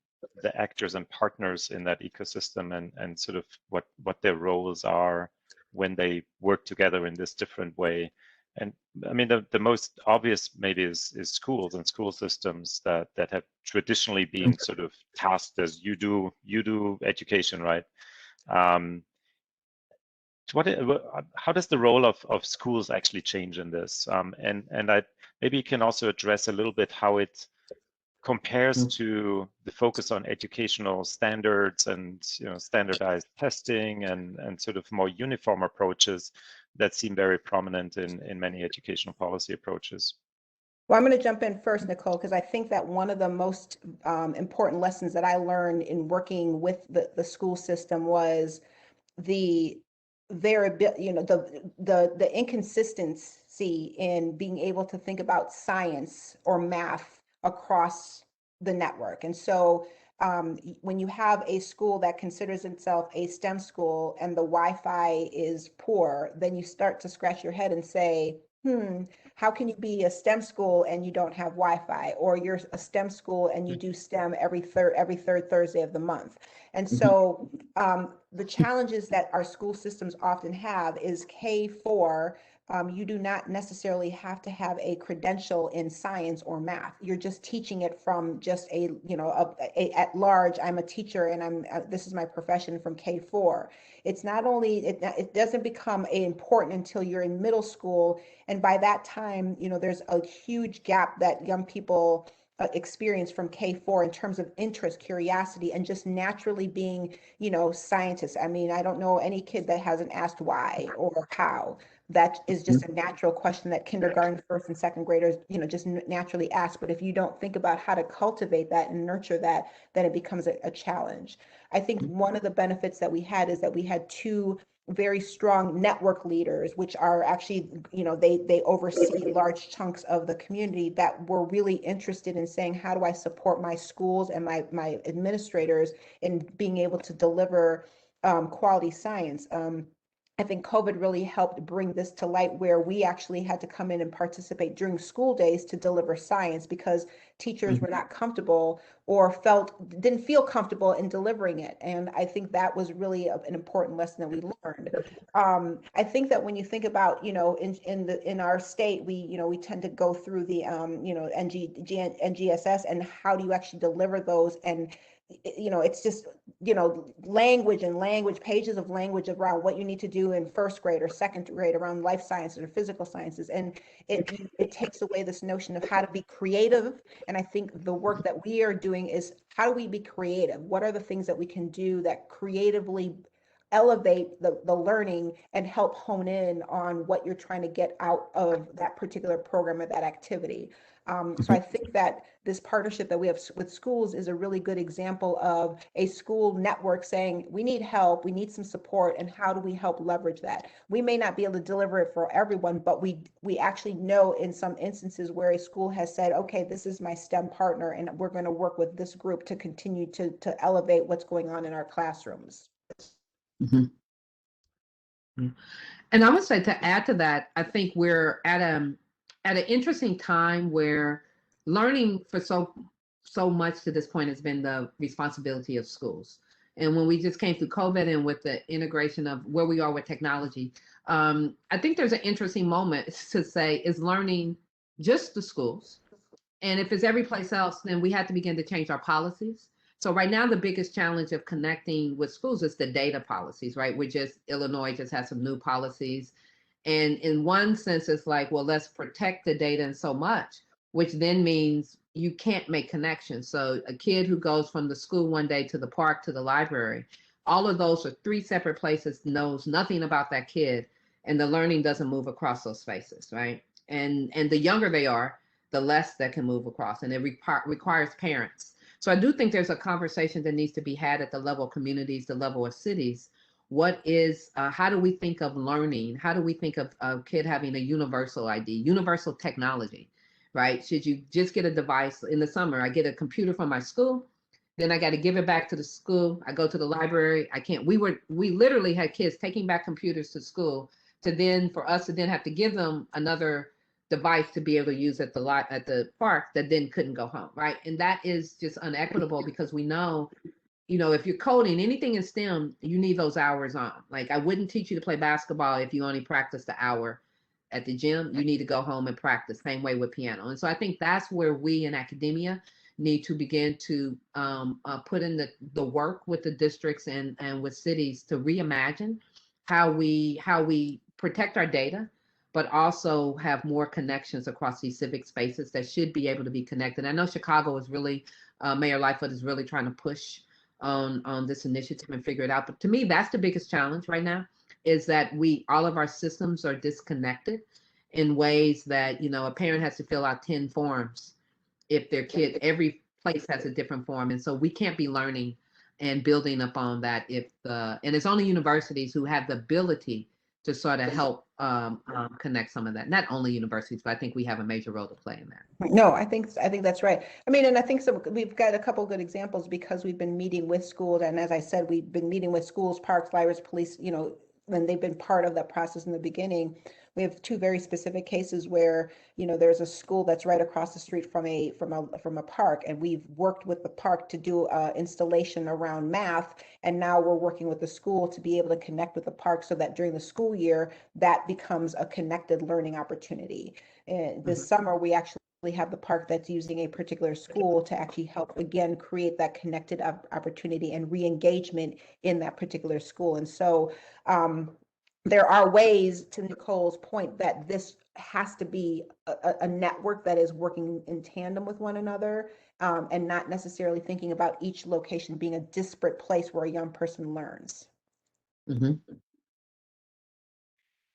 actors and partners in that ecosystem and sort of what their roles are when they work together in this different way. And I mean, the most obvious maybe is schools and school systems that have traditionally been sort of tasked as you do education, right? How does the role of schools actually change in this? And I maybe you can also address a little bit how it compares to the focus on educational standards and standardized testing and sort of more uniform approaches that seem very prominent in many educational policy approaches.
Well, I'm going to jump in first, Nichole, because I think that one of the most important lessons that I learned in working with the school system was the variability, the inconsistency in being able to think about science or math across the network. And so when you have a school that considers itself a STEM school and the Wi-Fi is poor, then you start to scratch your head and say, how can you be a STEM school and you don't have Wi-Fi, or you're a STEM school and you do STEM every third Thursday of the month? And so the challenges that our school systems often have is K-4, you do not necessarily have to have a credential in science or math. You're just teaching it from just at large, I'm a teacher and this is my profession from K-4. It's not only, it doesn't become important until you're in middle school. And by that time, there's a huge gap that young people experience from K-4 in terms of interest, curiosity, and just naturally being, scientists. I mean, I don't know any kid that hasn't asked why or how. That is just a natural question that kindergarten, first and second graders, just naturally ask. But if you don't think about how to cultivate that and nurture that, then it becomes a challenge. I think one of the benefits that we had is that we had two very strong network leaders, which are actually, they oversee large chunks of the community, that were really interested in saying, how do I support my schools and my administrators in being able to deliver quality science? I think COVID really helped bring this to light, where we actually had to come in and participate during school days to deliver science because teachers were not comfortable or didn't feel comfortable in delivering it. And I think that was really an important lesson that we learned. I think that when you think about, in our state, we tend to go through the, NGSS, and how do you actually deliver those? And it's just, language, pages of language around what you need to do in first grade or second grade around life sciences or physical sciences. And it takes away this notion of how to be creative. And I think the work that we are doing is, how do we be creative? What are the things that we can do that creatively elevate the learning and help hone in on what you're trying to get out of that particular program or that activity. So I think that this partnership that we have with schools is a really good example of a school network saying, we need help, we need some support, and how do we help leverage that? We may not be able to deliver it for everyone, but we actually know in some instances where a school has said, okay, this is my STEM partner, and we're going to work with this group to continue to elevate what's going on in our classrooms.
Mm-hmm. And I would say, to add to that, I think we're at an interesting time where learning for so much to this point has been the responsibility of schools. And when we just came through COVID and with the integration of where we are with technology, I think there's an interesting moment to say, is learning just the schools? And if it's every place else, then we have to begin to change our policies. So right now, the biggest challenge of connecting with schools is the data policies, right? Illinois just has some new policies. And in one sense, it's like, well, let's protect the data in so much, which then means you can't make connections. So a kid who goes from the school one day to the park to the library, all of those are 3 separate places, knows nothing about that kid, and the learning doesn't move across those spaces, right? And the younger they are, the less that can move across, and it requires parents. So I do think there's a conversation that needs to be had at the level of communities, the level of cities. How do we think of learning? How do we think of a kid having a universal ID, universal technology, right? Should you just get a device? In the summer, I get a computer from my school, then I got to give it back to the school. I go to the library. I can't. We literally had kids taking back computers to school for us to then have to give them another device to be able to use at the park that then couldn't go home, right? And that is just unequitable, because we know, if you're coding anything in STEM, you need those hours on. Like, I wouldn't teach you to play basketball if you only practiced the hour at the gym. You need to go home and practice. Same way with piano. And so I think that's where we in academia need to begin to put in the work with the districts and with cities to reimagine how we protect our data, but also have more connections across these civic spaces that should be able to be connected. I know Chicago is really, Mayor Lightfoot is really trying to push on this initiative and figure it out. But to me, that's the biggest challenge right now, is that all of our systems are disconnected in ways that, a parent has to fill out 10 forms if their kid, every place has a different form. And so we can't be learning and building upon that and it's only universities who have the ability to sort of help connect some of that. Not only universities, but I think we have a major role to play in that.
No, I think that's right. I mean, and I think we've got a couple of good examples, because we've been meeting with schools, and as I said, we've been meeting with schools, parks, libraries, police, when they've been part of that process in the beginning. We have 2 very specific cases where, there's a school that's right across the street from a park, and we've worked with the park to do installation around math, and now we're working with the school to be able to connect with the park so that during the school year, that becomes a connected learning opportunity. And this summer, we actually have the park that's using a particular school to actually help, again, create that connected opportunity and re-engagement in that particular school. And so there are ways, to Nichole's point, that this has to be a network that is working in tandem with one another, and not necessarily thinking about each location being a disparate place where a young person learns.
Mm-hmm.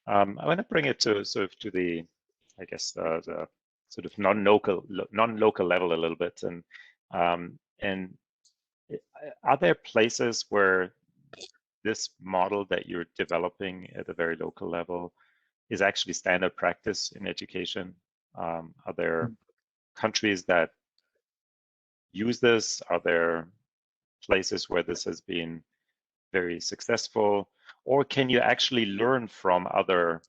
I want to bring it to the, I guess, the sort of non-local level a little bit, and are there places where this model that you're developing at a very local level is actually standard practice in education? Are there countries that use this? Are there places where this has been very successful? Or can you actually learn from other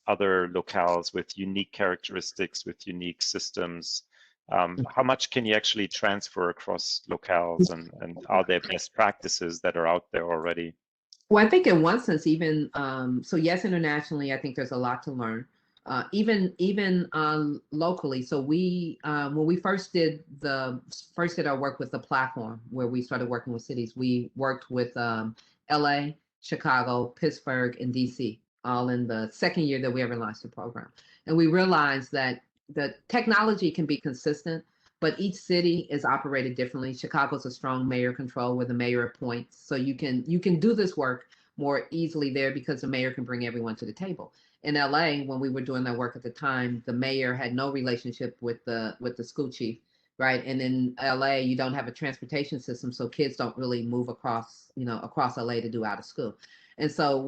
locales with unique characteristics, with unique systems? How much can you actually transfer across locales, and are there best practices that are out there already?
Well, I think in one sense, even so, yes, internationally, I think there's a lot to learn. Even locally. So when we first did our work with the platform, where we started working with cities, we worked with LA, Chicago, Pittsburgh, and DC, all in the second year that we ever launched the program. And we realized that the technology can be consistent, but each city is operated differently. Chicago's a strong mayor control, where the mayor appoints. So you can do this work, more easily there because the mayor can bring everyone to the table. In LA, when we were doing that work at the time, the mayor had no relationship with the school chief, right? And in LA, you don't have a transportation system, so kids don't really move across, across LA to do out of school. And so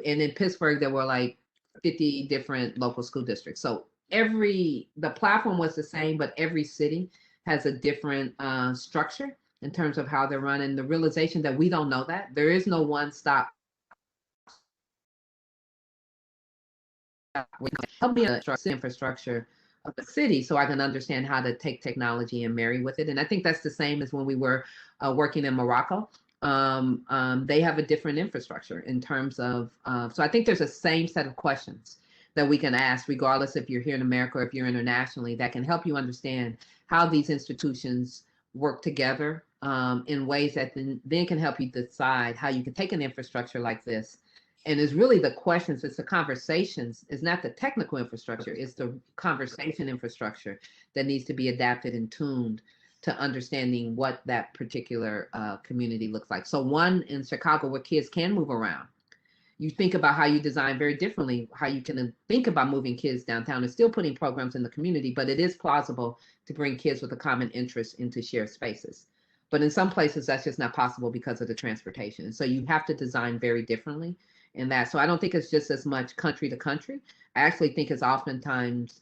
and in Pittsburgh, there were like 50 different local school districts. So the platform was the same, but every city has a different structure in terms of how they're running. The realization that we don't know that there is no one stop. Help me infrastructure of the city so I can understand how to take technology and marry with it. And I think that's the same as when we were working in Morocco. They have a different infrastructure in terms of, so I think there's a same set of questions that we can ask, regardless if you're here in America or if you're internationally, that can help you understand how these institutions work together in ways that then can help you decide how you can take an infrastructure like this. And it's really the questions, it's the conversations, it's not the technical infrastructure, it's the conversation infrastructure that needs to be adapted and tuned to understanding what that particular community looks like. So one in Chicago where kids can move around. You think about how you design very differently, how you can think about moving kids downtown and still putting programs in the community, but it is plausible to bring kids with a common interest into shared spaces. But in some places, that's just not possible because of the transportation. So you have to design very differently in that. So I don't think it's just as much country to country. I actually think it's oftentimes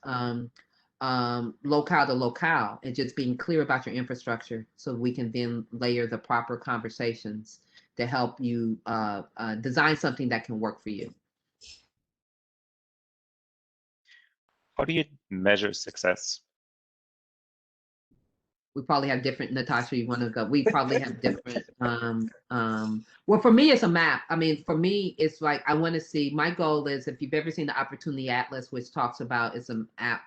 locale to locale and just being clear about your infrastructure so we can then layer the proper conversations to help you design something that can work for you.
How do you measure success?
We probably have different, Natasha, you want to go? We probably have different, well, for me, it's a map. I mean, for me, it's like, I want to see, my goal is, if you've ever seen the Opportunity Atlas, which talks about, it's an app,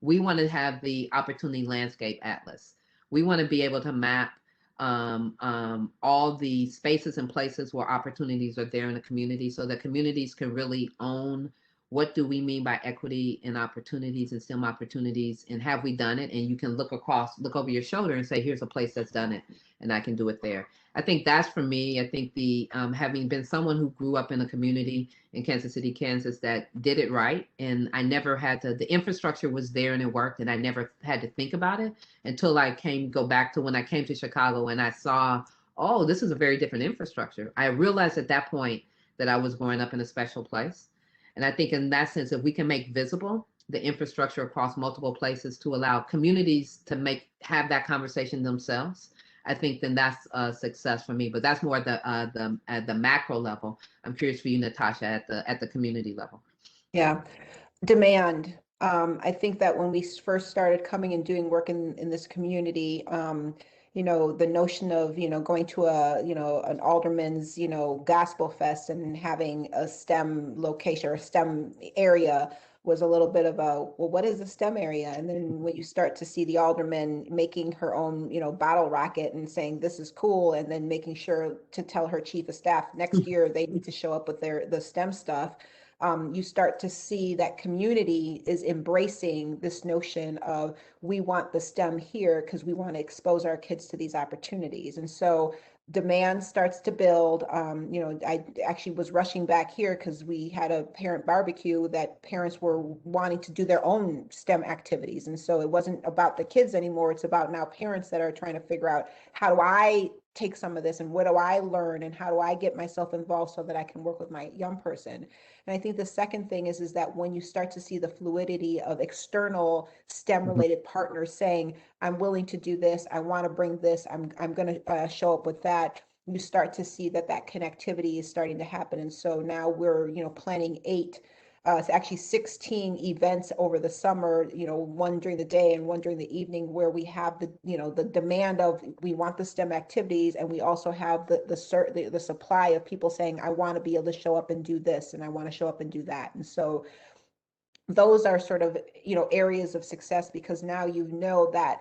we want to have the Opportunity Landscape Atlas. We want to be able to map all the spaces and places where opportunities are there in the community so that communities can really own what do we mean by equity and opportunities and STEM opportunities, and have we done it? And you can look over your shoulder and say, here's a place that's done it and I can do it there. I think that's for me. I think the having been someone who grew up in a community in Kansas City, Kansas that did it right, and I never had to, the infrastructure was there and it worked, and I never had to think about it until I go back to when I came to Chicago and I saw, oh, this is a very different infrastructure. I realized at that point that I was growing up in a special place. And I think in that sense, if we can make visible the infrastructure across multiple places to allow communities to have that conversation themselves, I think then that's a success for me. But that's more at the macro level. I'm curious for you, Natasha, at the community level.
Yeah, demand. I think that when we first started coming and doing work in this community, the notion of, going to an alderman's, gospel fest and having a STEM location or a STEM area was a little bit of well, what is a STEM area? And then when you start to see the alderman making her own, bottle rocket and saying, this is cool, and then making sure to tell her chief of staff next year they need to show up with the STEM stuff. You start to see that community is embracing this notion of, we want the STEM here because we want to expose our kids to these opportunities. And so demand starts to build. I actually was rushing back here because we had a parent barbecue that parents were wanting to do their own STEM activities. And so it wasn't about the kids anymore. It's about now parents that are trying to figure out, how do I take some of this and what do I learn and how do I get myself involved so that I can work with my young person. And I think the second thing is that when you start to see the fluidity of external STEM related partners saying, I'm willing to do this, I want to bring this, I'm going to show up with that, you start to see that connectivity is starting to happen. And so now we're planning 16 events over the summer, one during the day and one during the evening, where we have the demand of, we want the STEM activities, and we also have the supply of people saying, I want to be able to show up and do this, and I want to show up and do that. And so those are sort of areas of success, because now that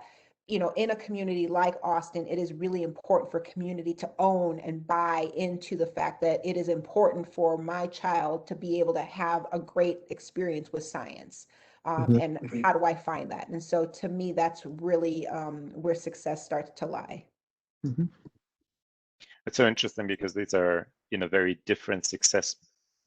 in a community like Austin, it is really important for community to own and buy into the fact that it is important for my child to be able to have a great experience with science. And how do I find that? And so to me, that's really where success starts to lie.
It's so interesting because these are, very different success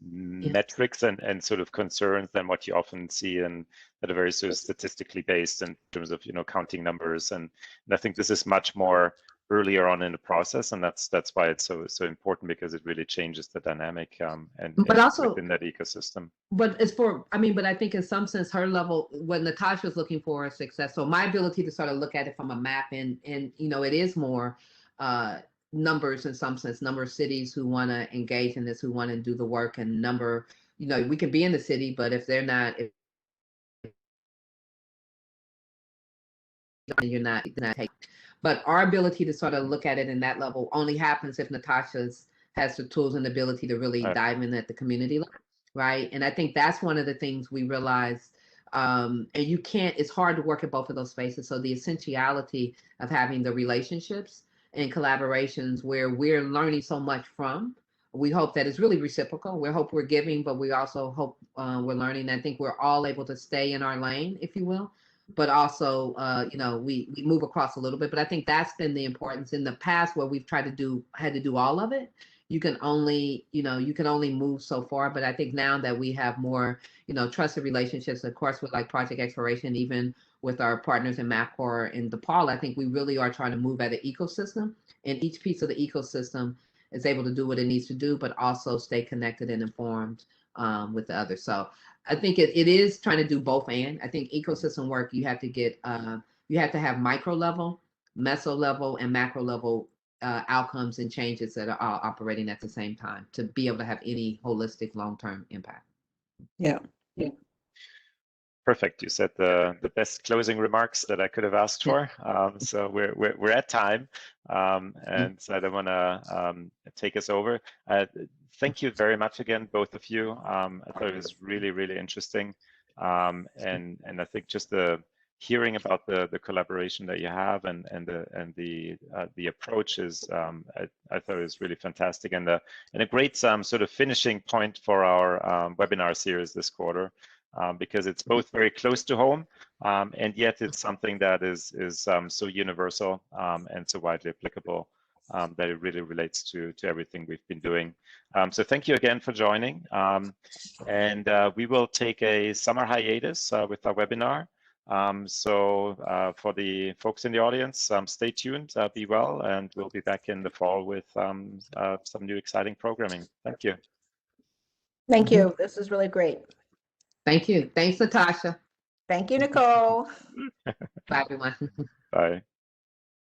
metrics and sort of concerns than what you often see that are very sort of statistically based in terms of, counting numbers. And I think this is much more earlier on in the process, and that's why it's so important, because it really changes the dynamic and
also
within that ecosystem.
But it's but I think in some sense her level, what Natasha is looking for is success. So my ability to sort of look at it from a map and it is more numbers in some sense, number of cities who want to engage in this, who want to do the work, and number, we can be in the city, but if they're not, you're not taking. But our ability to sort of look at it in that level only happens if Natasha's has the tools and ability to really dive in at the community level, right? And I think that's one of the things we realize. And it's hard to work at both of those spaces. So the essentiality of having the relationships and collaborations where we're learning so much from, we hope that it's really reciprocal. We hope we're giving, but we also hope we're learning. I think we're all able to stay in our lane, if you will, but also, we move across a little bit. But I think that's been the importance in the past, where we've had to do all of it. You can only move so far. But I think now that we have more, trusted relationships, of course, with like project exploration, even with our partners in MapCore and DePaul, I think we really are trying to move at an ecosystem, and each piece of the ecosystem is able to do what it needs to do, but also stay connected and informed with the others. So I think it is trying to do both. And I think ecosystem work, you have to have micro level, meso level, and macro level outcomes and changes that are all operating at the same time to be able to have any holistic long-term impact.
Yeah.
Perfect. You said the best closing remarks that I could have asked for. So we're at time, and so I don't want to take us over. Thank you very much again, both of you. I thought it was really, really interesting, and I think just the hearing about the collaboration that you have and the approach is I thought it was really fantastic, and a great sort of finishing point for our webinar series this quarter. Because it's both very close to home, and yet it's something that is so universal and so widely applicable that it really relates to everything we've been doing. So thank you again for joining, and we will take a summer hiatus with our webinar. So for the folks in the audience, stay tuned, be well, and we'll be back in the fall with some new exciting programming. Thank you.
Thank you. This is really great.
Thank you. Thanks, Natasha.
Thank you, Nichole.
Bye, everyone.
Bye.